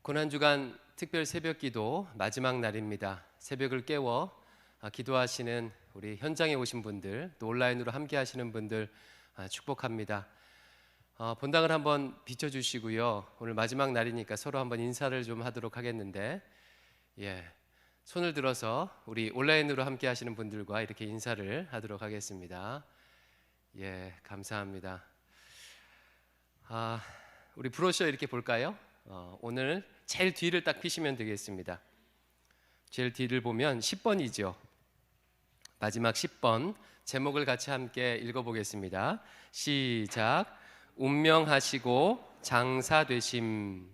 고난주간 특별 새벽기도 마지막 날입니다. 새벽을 깨워 기도하시는 우리 현장에 오신 분들, 또 온라인으로 함께 하시는 분들 축복합니다. 본당을 한번 비춰주시고요. 오늘 마지막 날이니까 서로 한번 인사를 좀 하도록 하겠는데, 손을 들어서 우리 온라인으로 함께 하시는 분들과 이렇게 인사를 하도록 하겠습니다. 감사합니다. 우리 브로셔 이렇게 볼까요? 오늘 제일 뒤를 딱 피시면 되겠습니다. 제일 뒤를 보면 10번이죠. 마지막 10번 제목을 같이 함께 읽어보겠습니다. 시작. 운명하시고 장사되심.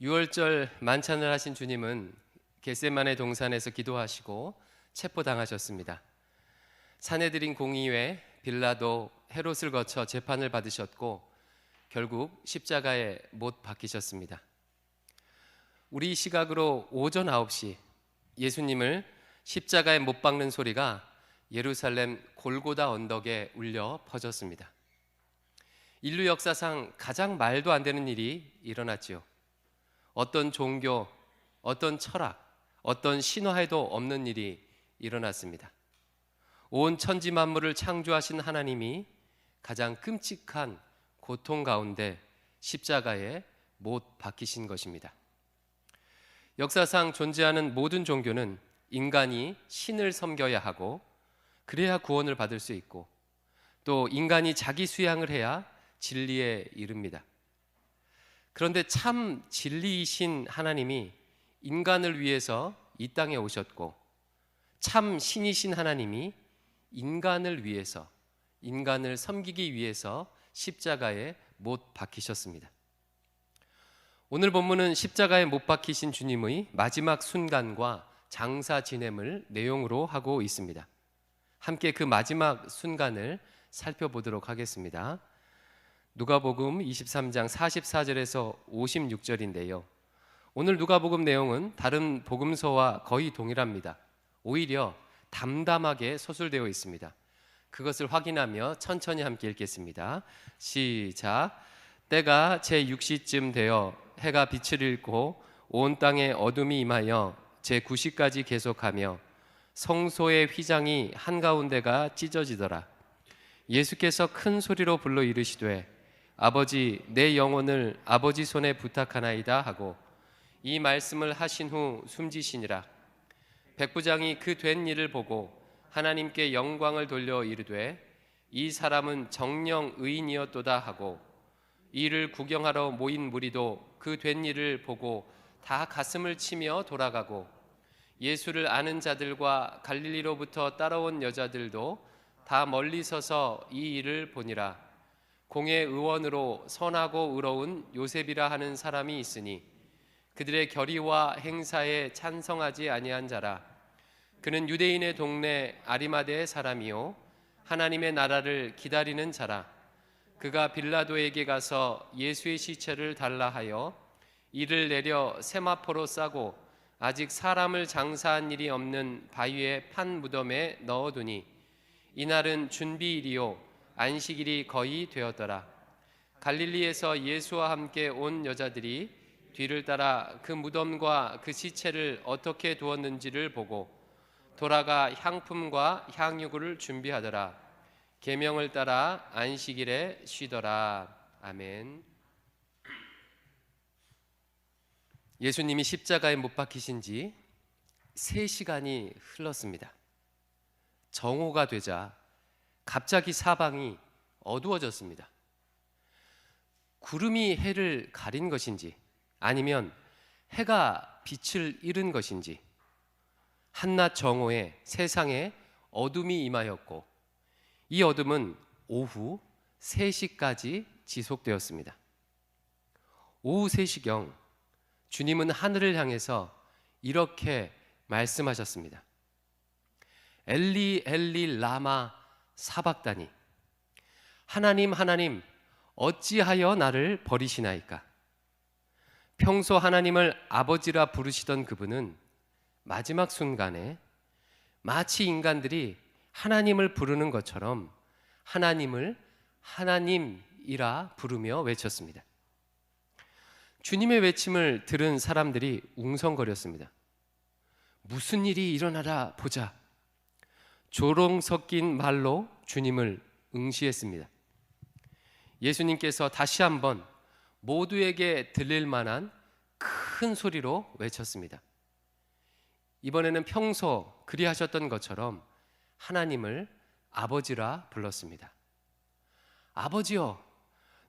6월절 만찬을 하신 주님은 겟세마네 동산에서 기도하시고 체포당하셨습니다. 사내들인 공의회 빌라도 헤롯을 거쳐 재판을 받으셨고 결국 십자가에 못 박히셨습니다. 우리 시각으로 오전 9시 예수님을 십자가에 못 박는 소리가 예루살렘 골고다 언덕에 울려 퍼졌습니다. 인류 역사상 가장 말도 안 되는 일이 일어났지요. 어떤 종교, 어떤 철학, 어떤 신화에도 없는 일이 일어났습니다. 온 천지 만물을 창조하신 하나님이 가장 끔찍한 고통 가운데 십자가에 못 박히신 것입니다. 역사상 존재하는 모든 종교는 인간이 신을 섬겨야 하고 그래야 구원을 받을 수 있고 또 인간이 자기 수양을 해야 진리에 이릅니다. 그런데 참 진리이신 하나님이 인간을 위해서 이 땅에 오셨고 참 신이신 하나님이 인간을 위해서, 인간을 섬기기 위해서 십자가에 못 박히셨습니다. 오늘 본문은 십자가에 못 박히신 주님의 마지막 순간과 장사 지냄을 내용으로 하고 있습니다. 함께 그 마지막 순간을 살펴보도록 하겠습니다. 누가복음 23장 44절에서 56절인데요. 오늘 누가복음 내용은 다른 복음서와 거의 동일합니다. 오히려 담담하게 서술되어 있습니다. 그것을 확인하며 천천히 함께 읽겠습니다. 시작. 때가 제6시쯤 되어 해가 빛을 잃고 온 땅에 어둠이 임하여 제9시까지 계속하며 성소의 휘장이 한가운데가 찢어지더라. 예수께서 큰 소리로 불러 이르시되 아버지 내 영혼을 아버지 손에 부탁하나이다 하고 이 말씀을 하신 후 숨지시니라. 백부장이 그 된 일을 보고 하나님께 영광을 돌려 이르되 이 사람은 정령 의인이었도다 하고 이를 구경하러 모인 무리도 그 된 일을 보고 다 가슴을 치며 돌아가고 예수를 아는 자들과 갈릴리로부터 따라온 여자들도 다 멀리 서서 이 일을 보니라. 공회 의원으로 선하고 의로운 요셉이라 하는 사람이 있으니 그들의 결의와 행사에 찬성하지 아니한 자라. 그는 유대인의 동네 아리마대의 사람이요 하나님의 나라를 기다리는 자라. 그가 빌라도에게 가서 예수의 시체를 달라 하여 이를 내려 세마포로 싸고 아직 사람을 장사한 일이 없는 바위의 판 무덤에 넣어두니 이날은 준비일이요 안식일이 거의 되었더라. 갈릴리에서 예수와 함께 온 여자들이 뒤를 따라 그 무덤과 그 시체를 어떻게 두었는지를 보고 돌아가 향품과 향유를 준비하더라. 계명을 따라 안식일에 쉬더라. 아멘. 예수님이 십자가에 못 박히신 지 3시간이 흘렀습니다. 정오가 되자 갑자기 사방이 어두워졌습니다. 구름이 해를 가린 것인지 아니면 해가 빛을 잃은 것인지 한낮 정오에 세상에 어둠이 임하였고 이 어둠은 오후 3시까지 지속되었습니다. 오후 3시경 주님은 하늘을 향해서 이렇게 말씀하셨습니다. 엘리 엘리 라마 사박다니. 하나님 하나님 어찌하여 나를 버리시나이까. 평소 하나님을 아버지라 부르시던 그분은 마지막 순간에 마치 인간들이 하나님을 부르는 것처럼 하나님을 하나님이라 부르며 외쳤습니다. 주님의 외침을 들은 사람들이 웅성거렸습니다. 무슨 일이 일어나라 보자. 조롱 섞인 말로 주님을 응시했습니다. 예수님께서 다시 한번 모두에게 들릴 만한 큰 소리로 외쳤습니다. 이번에는 평소 그리하셨던 것처럼 하나님을 아버지라 불렀습니다. 아버지여,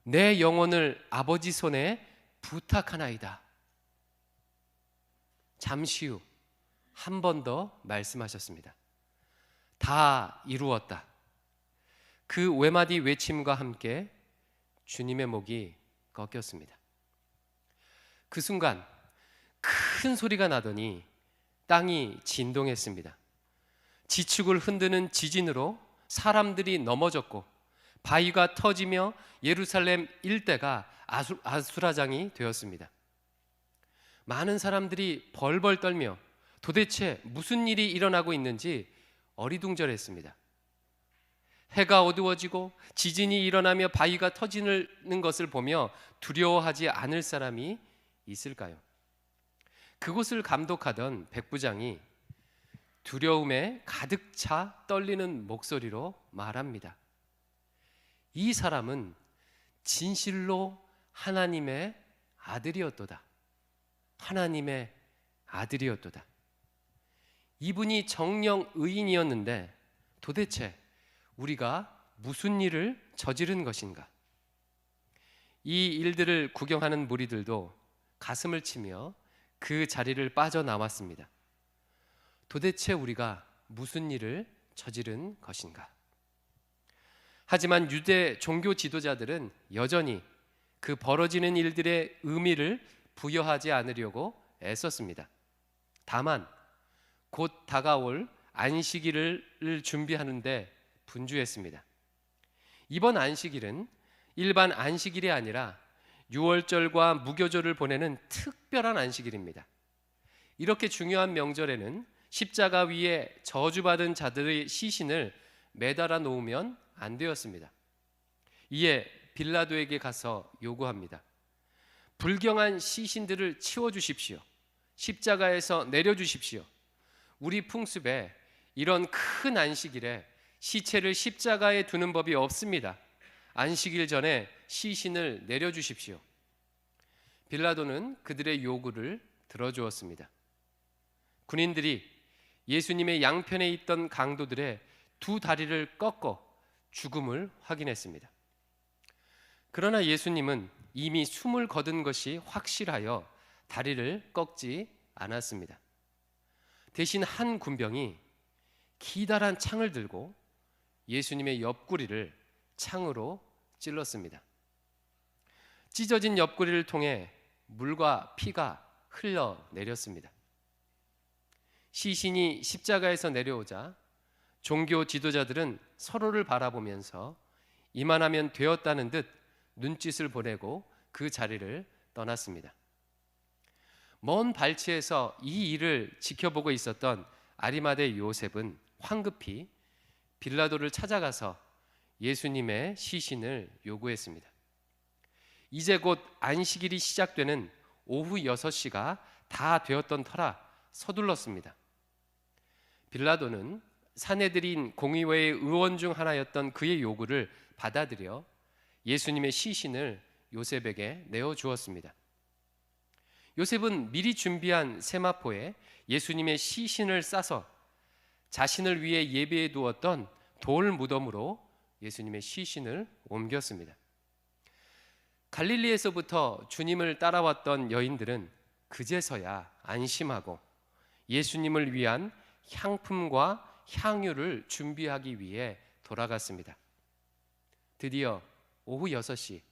내 영혼을 아버지 손에 부탁하나이다. 잠시 후 한 번 더 말씀하셨습니다. 다 이루었다. 그 외마디 외침과 함께 주님의 목이 꺾였습니다. 그 순간 큰 소리가 나더니 땅이 진동했습니다. 지축을 흔드는 지진으로 사람들이 넘어졌고 바위가 터지며 예루살렘 일대가 아수라장이 되었습니다. 많은 사람들이 벌벌 떨며 도대체 무슨 일이 일어나고 있는지 어리둥절했습니다. 해가 어두워지고 지진이 일어나며 바위가 터지는 것을 보며 두려워하지 않을 사람이 있을까요? 그곳을 감독하던 백부장이 두려움에 가득 차 떨리는 목소리로 말합니다. 이 사람은 진실로 하나님의 아들이었도다. 하나님의 아들이었도다. 이분이 정령 의인이었는데 도대체 우리가 무슨 일을 저지른 것인가? 이 일들을 구경하는 무리들도 가슴을 치며 그 자리를 빠져나왔습니다. 도대체 우리가 무슨 일을 저지른 것인가? 하지만 유대 종교 지도자들은 여전히 그 벌어지는 일들의 의미를 부여하지 않으려고 애썼습니다. 다만 곧 다가올 안식일을 준비하는데 분주했습니다. 이번 안식일은 일반 안식일이 아니라 유월절과 무교절을 보내는 특별한 안식일입니다. 이렇게 중요한 명절에는 십자가 위에 저주받은 자들의 시신을 매달아 놓으면 안 되었습니다. 이에 빌라도에게 가서 요구합니다. 불경한 시신들을 치워주십시오. 십자가에서 내려주십시오. 우리 풍습에 이런 큰 안식일에 시체를 십자가에 두는 법이 없습니다. 안식일 전에 시신을 내려주십시오. 빌라도는 그들의 요구를 들어주었습니다. 군인들이 예수님의 양편에 있던 강도들의 두 다리를 꺾어 죽음을 확인했습니다. 그러나 예수님은 이미 숨을 거둔 것이 확실하여 다리를 꺾지 않았습니다. 대신 한 군병이 기다란 창을 들고 예수님의 옆구리를 창으로 찔렀습니다. 찢어진 옆구리를 통해 물과 피가 흘러내렸습니다. 시신이 십자가에서 내려오자 종교 지도자들은 서로를 바라보면서 이만하면 되었다는 듯 눈짓을 보내고 그 자리를 떠났습니다. 먼 발치에서 이 일을 지켜보고 있었던 아리마대 요셉은 황급히 빌라도를 찾아가서 예수님의 시신을 요구했습니다. 이제 곧 안식일이 시작되는 오후 6시가 다 되었던 터라 서둘렀습니다. 빌라도는 사내들인 공의회의 의원 중 하나였던 그의 요구를 받아들여 예수님의 시신을 요셉에게 내어주었습니다. 요셉은 미리 준비한 세마포에 예수님의 시신을 싸서 자신을 위해 예배해 두었던 돌 무덤으로 예수님의 시신을 옮겼습니다. 갈릴리에서부터 주님을 따라왔던 여인들은 그제서야 안심하고 예수님을 위한 향품과 향유를 준비하기 위해 돌아갔습니다. 드디어 오후 6시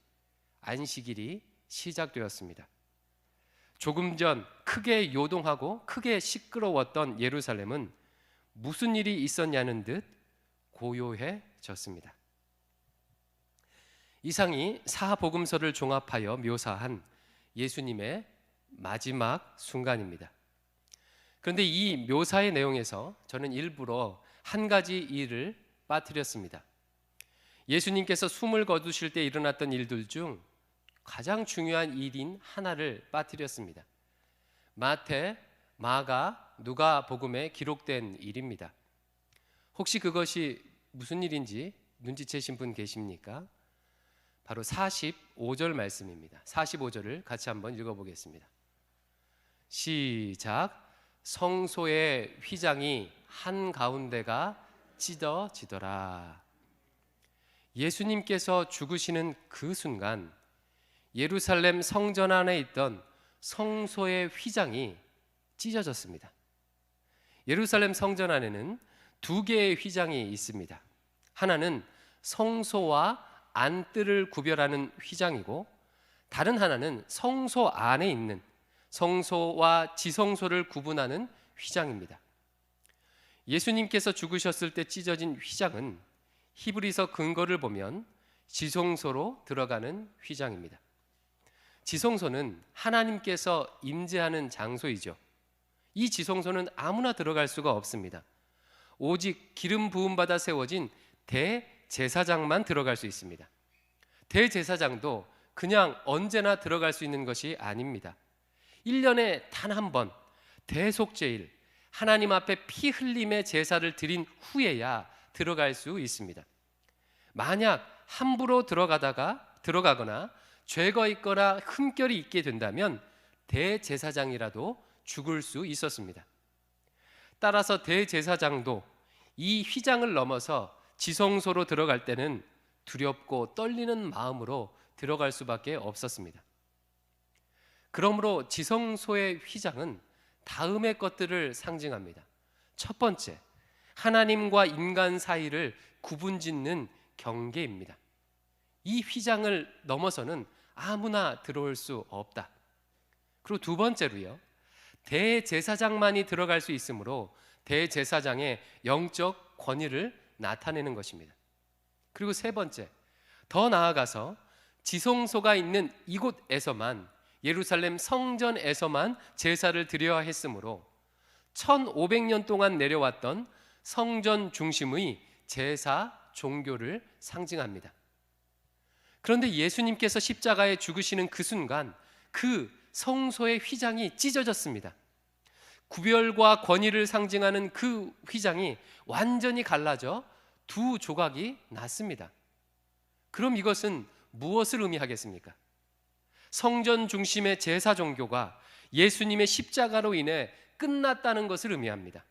안식일이 시작되었습니다. 조금 전 크게 요동하고 크게 시끄러웠던 예루살렘은 무슨 일이 있었냐는 듯 고요해졌습니다. 이상이 사복음서를 종합하여 묘사한 예수님의 마지막 순간입니다. 그런데 이 묘사의 내용에서 저는 일부러 한 가지 일을 빠뜨렸습니다. 예수님께서 숨을 거두실 때 일어났던 일들 중 가장 중요한 일인 하나를 빠뜨렸습니다. 마태, 마가, 누가복음에 기록된 일입니다. 혹시 그것이 무슨 일인지 눈치채신 분 계십니까? 바로 45절 말씀입니다. 45절을 같이 한번 읽어보겠습니다. 시작. 성소의 휘장이 한가운데가 찢어지더라. 예수님께서 죽으시는 그 순간 예루살렘 성전 안에 있던 성소의 휘장이 찢어졌습니다. 예루살렘 성전 안에는 두 개의 휘장이 있습니다. 하나는 성소와 안뜰을 구별하는 휘장이고, 다른 하나는 성소 안에 있는 성소와 지성소를 구분하는 휘장입니다. 예수님께서 죽으셨을 때 찢어진 휘장은 히브리서 근거를 보면 지성소로 들어가는 휘장입니다. 지성소는 하나님께서 임재하는 장소이죠. 이 지성소는 아무나 들어갈 수가 없습니다. 오직 기름 부음 받아 세워진 대제사장만 들어갈 수 있습니다. 대제사장도 그냥 언제나 들어갈 수 있는 것이 아닙니다. 1년에 단 한 번 대속제일, 하나님 앞에 피 흘림의 제사를 드린 후에야 들어갈 수 있습니다. 만약 함부로 들어가거나 죄가 있거나 흠결이 있게 된다면 대제사장이라도 죽을 수 있었습니다. 따라서 대제사장도 이 휘장을 넘어서 지성소로 들어갈 때는 두렵고 떨리는 마음으로 들어갈 수밖에 없었습니다. 그러므로 지성소의 휘장은 다음의 것들을 상징합니다. 첫 번째, 하나님과 인간 사이를 구분짓는 경계입니다. 이 휘장을 넘어서는 아무나 들어올 수 없다. 그리고 두 번째로요, 대제사장만이 들어갈 수 있으므로 대제사장의 영적 권위를 나타내는 것입니다. 그리고 세 번째, 더 나아가서 지성소가 있는 이곳에서만, 예루살렘 성전에서만 제사를 드려야 했으므로 1500년 동안 내려왔던 성전 중심의 제사 종교를 상징합니다. 그런데 예수님께서 십자가에 죽으시는 그 순간 그 성소의 휘장이 찢어졌습니다. 구별과 권위를 상징하는 그 휘장이 완전히 갈라져 두 조각이 났습니다. 그럼 이것은 무엇을 의미하겠습니까? 성전 중심의 제사 종교가 예수님의 십자가로 인해 끝났다는 것을 의미합니다.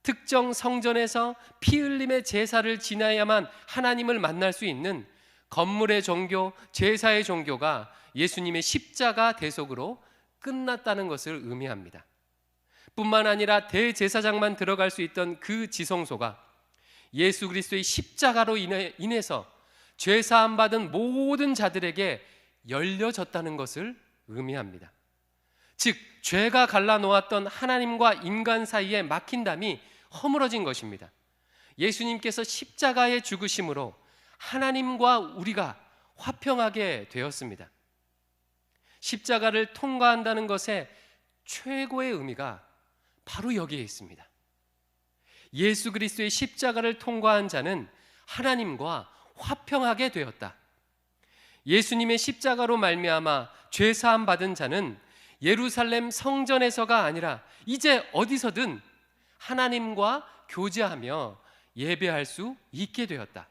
특정 성전에서 피 흘림의 제사를 지나야만 하나님을 만날 수 있는 건물의 종교, 제사의 종교가 예수님의 십자가 대속으로 끝났다는 것을 의미합니다. 뿐만 아니라 대제사장만 들어갈 수 있던 그 지성소가 예수 그리스도의 십자가로 인해서 죄사함 받은 모든 자들에게 열려졌다는 것을 의미합니다. 즉, 죄가 갈라놓았던 하나님과 인간 사이에 막힌 담이 허물어진 것입니다. 예수님께서 십자가에 죽으심으로 하나님과 우리가 화평하게 되었습니다. 십자가를 통과한다는 것의 최고의 의미가 바로 여기에 있습니다. 예수 그리스도의 십자가를 통과한 자는 하나님과 화평하게 되었다. 예수님의 십자가로 말미암아 죄 사함 받은 자는 예루살렘 성전에서가 아니라 이제 어디서든 하나님과 교제하며 예배할 수 있게 되었다.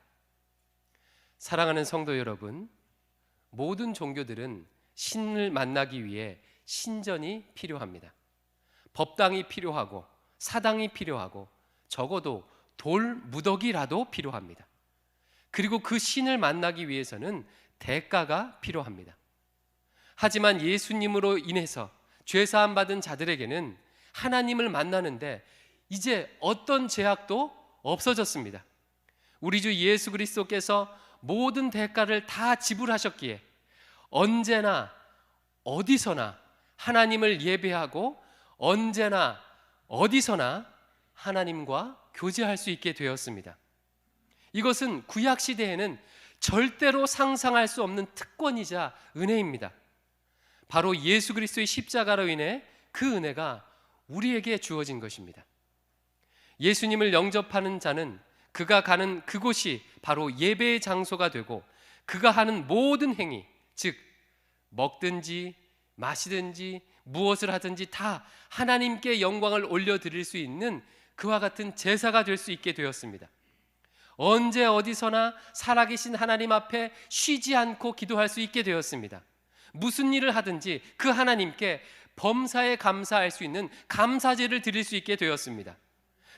사랑하는 성도 여러분, 모든 종교들은 신을 만나기 위해 신전이 필요합니다. 법당이 필요하고 사당이 필요하고 적어도 돌 무더기라도 필요합니다. 그리고 그 신을 만나기 위해서는 대가가 필요합니다. 하지만 예수님으로 인해서 죄사함 받은 자들에게는 하나님을 만나는데 이제 어떤 제약도 없어졌습니다. 우리 주 예수 그리스도께서 모든 대가를 다 지불하셨기에 언제나 어디서나 하나님을 예배하고 언제나 어디서나 하나님과 교제할 수 있게 되었습니다. 이것은 구약 시대에는 절대로 상상할 수 없는 특권이자 은혜입니다. 바로 예수 그리스도의 십자가로 인해 그 은혜가 우리에게 주어진 것입니다. 예수님을 영접하는 자는 그가 가는 그곳이 바로 예배의 장소가 되고 그가 하는 모든 행위, 즉 먹든지 마시든지 무엇을 하든지 다 하나님께 영광을 올려드릴 수 있는 그와 같은 제사가 될 수 있게 되었습니다. 언제 어디서나 살아계신 하나님 앞에 쉬지 않고 기도할 수 있게 되었습니다. 무슨 일을 하든지 그 하나님께 범사에 감사할 수 있는 감사제를 드릴 수 있게 되었습니다.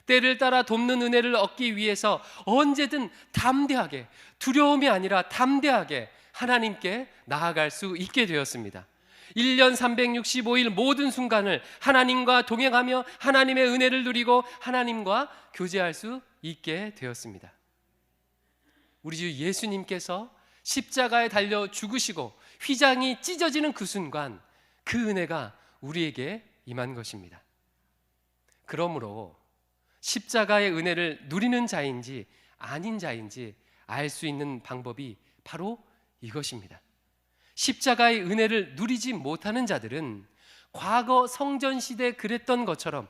때를 따라 돕는 은혜를 얻기 위해서 언제든 담대하게, 두려움이 아니라 담대하게 하나님께 나아갈 수 있게 되었습니다. 1년 365일 모든 순간을 하나님과 동행하며 하나님의 은혜를 누리고 하나님과 교제할 수 있게 되었습니다. 우리 주 예수님께서 십자가에 달려 죽으시고 휘장이 찢어지는 그 순간 그 은혜가 우리에게 임한 것입니다. 그러므로 십자가의 은혜를 누리는 자인지 아닌 자인지 알 수 있는 방법이 바로 이것입니다. 십자가의 은혜를 누리지 못하는 자들은 과거 성전시대 그랬던 것처럼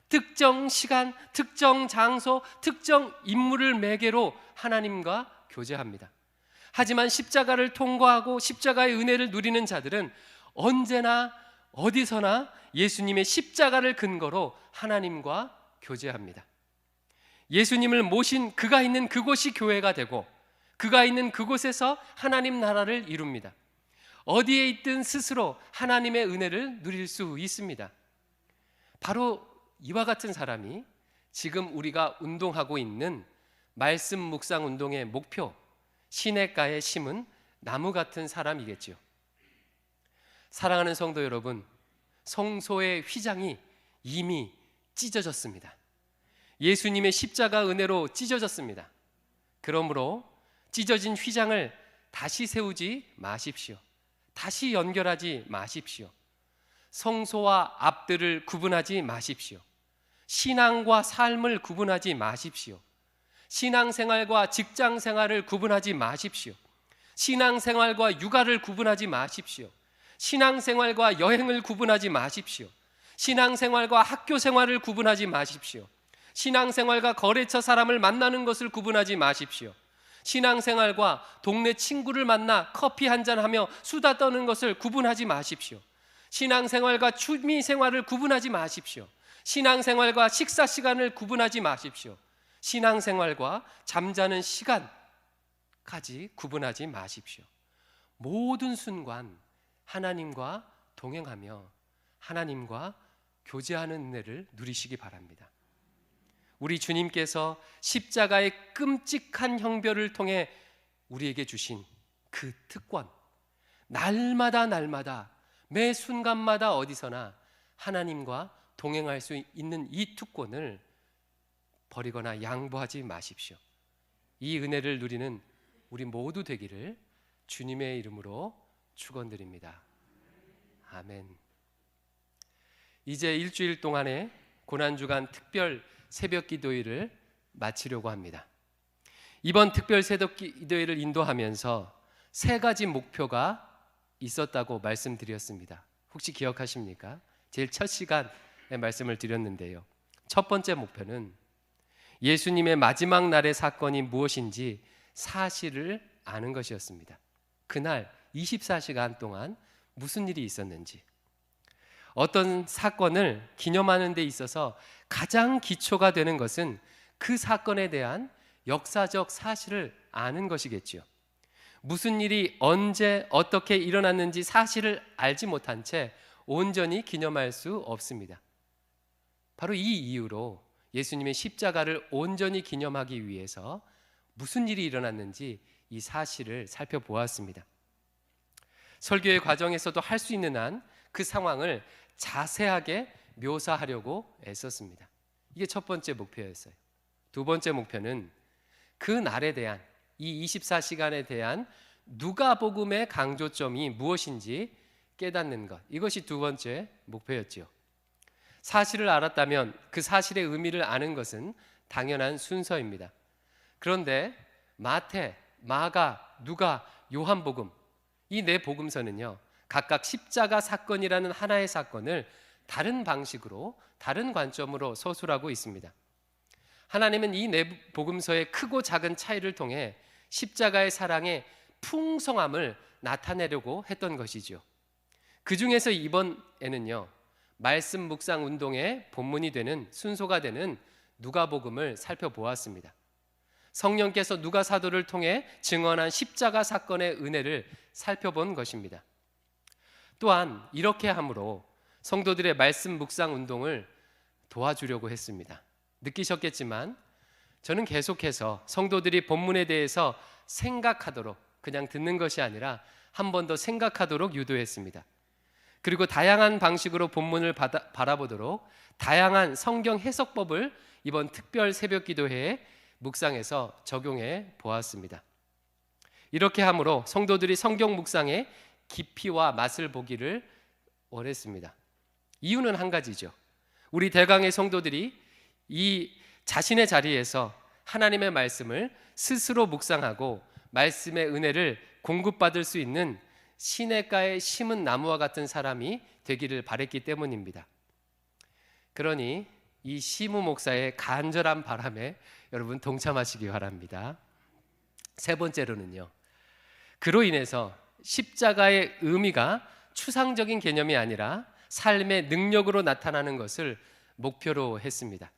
특정 시간, 특정 장소, 특정 인물을 매개로 하나님과 교제합니다. 하지만 십자가를 통과하고 십자가의 은혜를 누리는 자들은 언제나 어디서나 예수님의 십자가를 근거로 하나님과 교제합니다. 예수님을 모신 그가 있는 그곳이 교회가 되고 그가 있는 그곳에서 하나님 나라를 이룹니다. 어디에 있든 스스로 하나님의 은혜를 누릴 수 있습니다. 바로 이와 같은 사람이 지금 우리가 운동하고 있는 말씀 묵상 운동의 목표, 시냇가에 심은 나무 같은 사람이겠지요. 사랑하는 성도 여러분, 성소의 휘장이 이미 찢어졌습니다. 예수님의 십자가 은혜로 찢어졌습니다. 그러므로 찢어진 휘장을 다시 세우지 마십시오. 다시 연결하지 마십시오. 성소와 앞들을 구분하지 마십시오. 신앙과 삶을 구분하지 마십시오. 신앙생활과 직장생활을 구분하지 마십시오. 신앙생활과 육아를 구분하지 마십시오. 신앙생활과 여행을 구분하지 마십시오. 신앙생활과 학교생활을 구분하지 마십시오. 신앙생활과 거래처 사람을 만나는 것을 구분하지 마십시오. 신앙생활과 동네 친구를 만나 커피 한잔하며 수다 떠는 것을 구분하지 마십시오. 신앙생활과 취미생활을 구분하지 마십시오. 신앙생활과 식사 시간을 구분하지 마십시오. 신앙생활과 잠자는 시간까지 구분하지 마십시오. 모든 순간 하나님과 동행하며 하나님과 교제하는 은혜를 누리시기 바랍니다. 우리 주님께서 십자가의 끔찍한 형별을 통해 우리에게 주신 그 특권, 날마다 매 순간마다 어디서나 하나님과 동행할 수 있는 이 특권을 버리거나 양보하지 마십시오. 이 은혜를 누리는 우리 모두 되기를 주님의 이름으로 축원드립니다. 아멘. 이제 일주일 동안의 고난주간 특별 새벽 기도회를 마치려고 합니다. 이번 특별 새벽 기도회를 인도하면서 세 가지 목표가 있었다고 말씀드렸습니다. 혹시 기억하십니까? 제일 첫 시간에 말씀을 드렸는데요. 첫 번째 목표는 예수님의 마지막 날의 사건이 무엇인지 사실을 아는 것이었습니다. 그날 24시간 동안 무슨 일이 있었는지, 어떤 사건을 기념하는 데 있어서 가장 기초가 되는 것은 그 사건에 대한 역사적 사실을 아는 것이겠지요. 무슨 일이 언제 어떻게 일어났는지 사실을 알지 못한 채 온전히 기념할 수 없습니다. 바로 이 이유로 예수님의 십자가를 온전히 기념하기 위해서 무슨 일이 일어났는지 이 사실을 살펴보았습니다. 설교의 과정에서도 할 수 있는 한 그 상황을 자세하게 묘사하려고 애썼습니다. 이게 첫 번째 목표였어요. 두 번째 목표는 그 날에 대한, 이 24시간에 대한 누가복음의 강조점이 무엇인지 깨닫는 것, 이것이 두 번째 목표였지요. 사실을 알았다면 그 사실의 의미를 아는 것은 당연한 순서입니다. 그런데 마태, 마가, 누가, 요한복음, 이 네 복음서는요, 각각 십자가 사건이라는 하나의 사건을 다른 방식으로, 다른 관점으로 서술하고 있습니다. 하나님은 이 네 복음서의 크고 작은 차이를 통해 십자가의 사랑의 풍성함을 나타내려고 했던 것이죠. 그 중에서 이번에는요, 말씀 묵상 운동의 본문이 되는 순서가 되는 누가복음을 살펴보았습니다. 성령께서 누가 사도를 통해 증언한 십자가 사건의 은혜를 살펴본 것입니다. 또한 이렇게 함으로 성도들의 말씀 묵상 운동을 도와주려고 했습니다. 느끼셨겠지만 저는 계속해서 성도들이 본문에 대해서 생각하도록, 그냥 듣는 것이 아니라 한 번 더 생각하도록 유도했습니다. 그리고 다양한 방식으로 본문을 바라보도록 다양한 성경 해석법을 이번 특별 새벽 기도회에 묵상해서 적용해 보았습니다. 이렇게 함으로 성도들이 성경 묵상의 깊이와 맛을 보기를 원했습니다. 이유는 한 가지죠. 우리 대강의 성도들이 이 자신의 자리에서 하나님의 말씀을 스스로 묵상하고 말씀의 은혜를 공급받을 수 있는 시냇가에 심은 나무와 같은 사람이 되기를 바랬기 때문입니다. 그러니 이 시무 목사의 간절한 바람에 여러분 동참하시기 바랍니다. 세 번째로는요, 그로 인해서 십자가의 의미가 추상적인 개념이 아니라 삶의 능력으로 나타나는 것을 목표로 했습니다.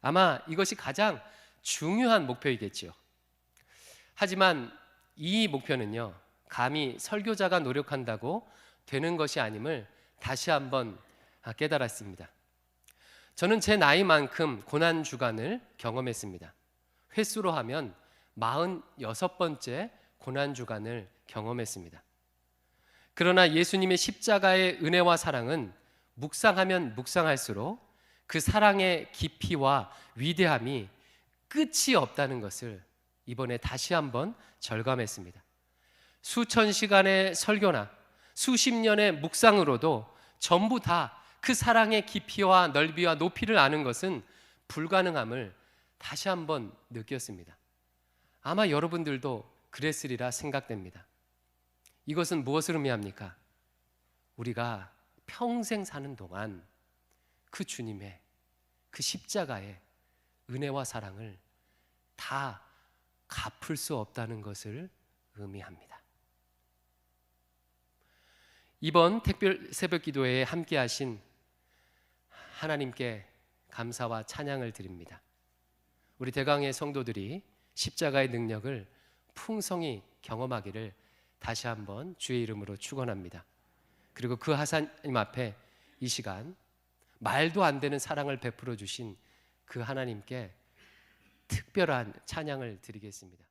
아마 이것이 가장 중요한 목표이겠지요. 하지만 이 목표는요, 감히 설교자가 노력한다고 되는 것이 아님을 다시 한번 깨달았습니다. 저는 제 나이만큼 고난주간을 경험했습니다. 횟수로 하면 46번째 고난주간을 경험했습니다. 그러나 예수님의 십자가의 은혜와 사랑은 묵상하면 묵상할수록 그 사랑의 깊이와 위대함이 끝이 없다는 것을 이번에 다시 한번 절감했습니다. 수천 시간의 설교나 수십 년의 묵상으로도 전부 다 그 사랑의 깊이와 넓이와 높이를 아는 것은 불가능함을 다시 한번 느꼈습니다. 아마 여러분들도 그랬으리라 생각됩니다. 이것은 무엇을 의미합니까? 우리가 평생 사는 동안 그 주님의 그 십자가의 은혜와 사랑을 다 갚을 수 없다는 것을 의미합니다. 이번 특별 새벽 기도회에 함께 하신 하나님께 감사와 찬양을 드립니다. 우리 대강의 성도들이 십자가의 능력을 풍성히 경험하기를 다시 한번 주의 이름으로 축원합니다. 그리고 그 하나님 앞에 이 시간 말도 안 되는 사랑을 베풀어 주신 그 하나님께 특별한 찬양을 드리겠습니다.